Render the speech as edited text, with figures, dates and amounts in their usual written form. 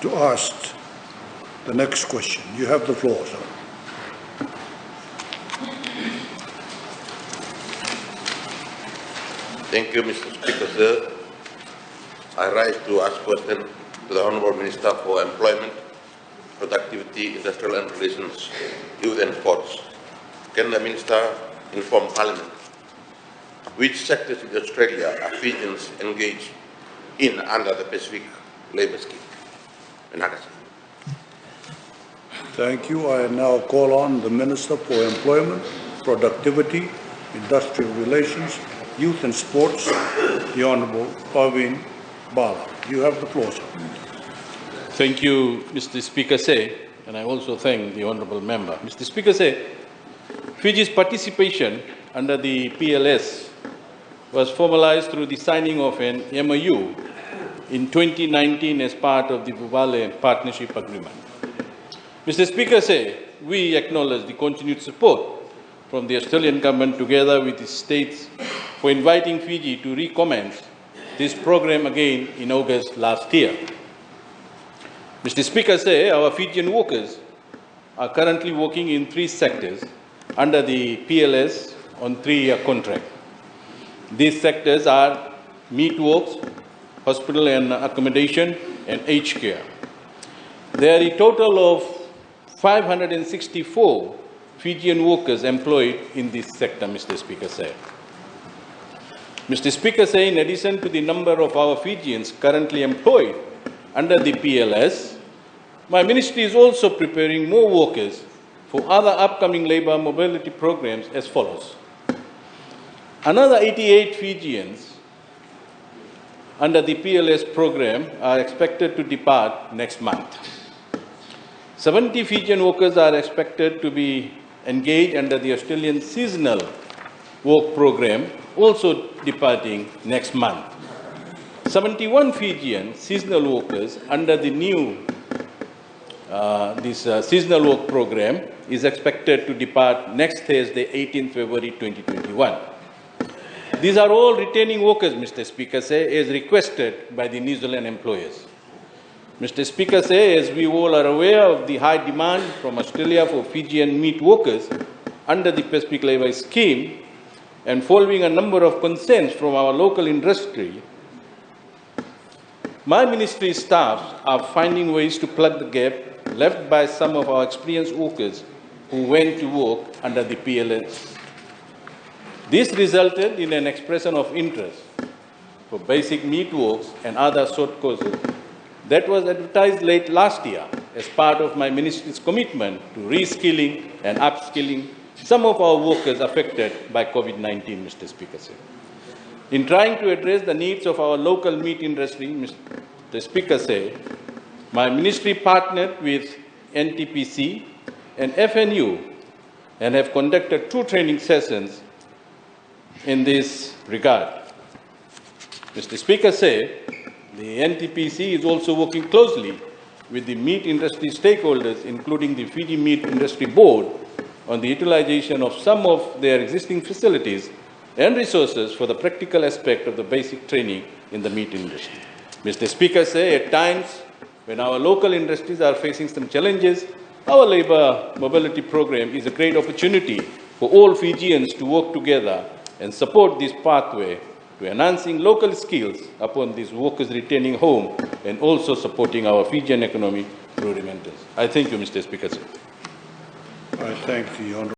to ask the next question. You have the floor, sir. Thank you, Mr. Speaker, sir. I rise to ask question to the Honourable Minister for Employment, Productivity, Industrial and Relations, Youth and Sports. Can the Minister inform Parliament which sectors in Australia are Fijians engaged in under the Pacific Labour Scheme? Thank you. I now call on the Minister for Employment, Productivity, Industrial Relations, Youth and Sports, the Honourable Parveen Bala. You have the floor, sir. Thank you, Mr. Speaker Say, and I also thank the Honourable Member. Mr. Speaker Say, Fiji's participation under the PLS was formalized through the signing of an MOU in 2019 as part of the Vuvale Partnership Agreement. Mr. Speaker Say, we acknowledge the continued support from the Australian Government together with the states for inviting Fiji to recommence this program again in August last year. Mr. Speaker Say, our Fijian workers are currently working in 3 sectors under the PLS on 3-year contract. These sectors are meat works, hospital and accommodation, and aged care. There are a total of 564 Fijian workers employed in this sector, Mr. Speaker Say. Mr. Speaker Say, in addition to the number of our Fijians currently employed under the PLS, my ministry is also preparing more workers for other upcoming labour mobility programs as follows. Another 88 Fijians under the PLS program are expected to depart next month. 70 Fijian workers are expected to be engaged under the Australian Seasonal Work Program, also departing next month. 71 Fijian seasonal workers under the new Seasonal Work Program is expected to depart next Thursday, 18 February 2021. These are all returning workers, Mr. Speaker Say, as requested by the New Zealand employers. Mr. Speaker Say, as we all are aware of the high demand from Australia for Fijian meat workers under the Pacific Labour Scheme, and following a number of concerns from our local industry, my ministry staff are finding ways to plug the gap left by some of our experienced workers who went to work under the PLS. This resulted in an expression of interest for basic meat works and other short courses that was advertised late last year as part of my ministry's commitment to reskilling and upskilling some of our workers affected by COVID-19, Mr. Speaker. In trying to address the needs of our local meat industry, Mr. Speaker said, my ministry partnered with NTPC and FNU and have conducted 2 training sessions in this regard. Mr. Speaker said, the NTPC is also working closely with the meat industry stakeholders, including the Fiji Meat Industry Board, on the utilization of some of their existing facilities and resources for the practical aspect of the basic training in the meat industry. Mr. Speaker say, at times when our local industries are facing some challenges, our labour mobility program is a great opportunity for all Fijians to work together and support this pathway to enhancing local skills upon these workers returning home and also supporting our Fijian economy through remittance. I thank you, Mr. Speaker. I thank the Honourable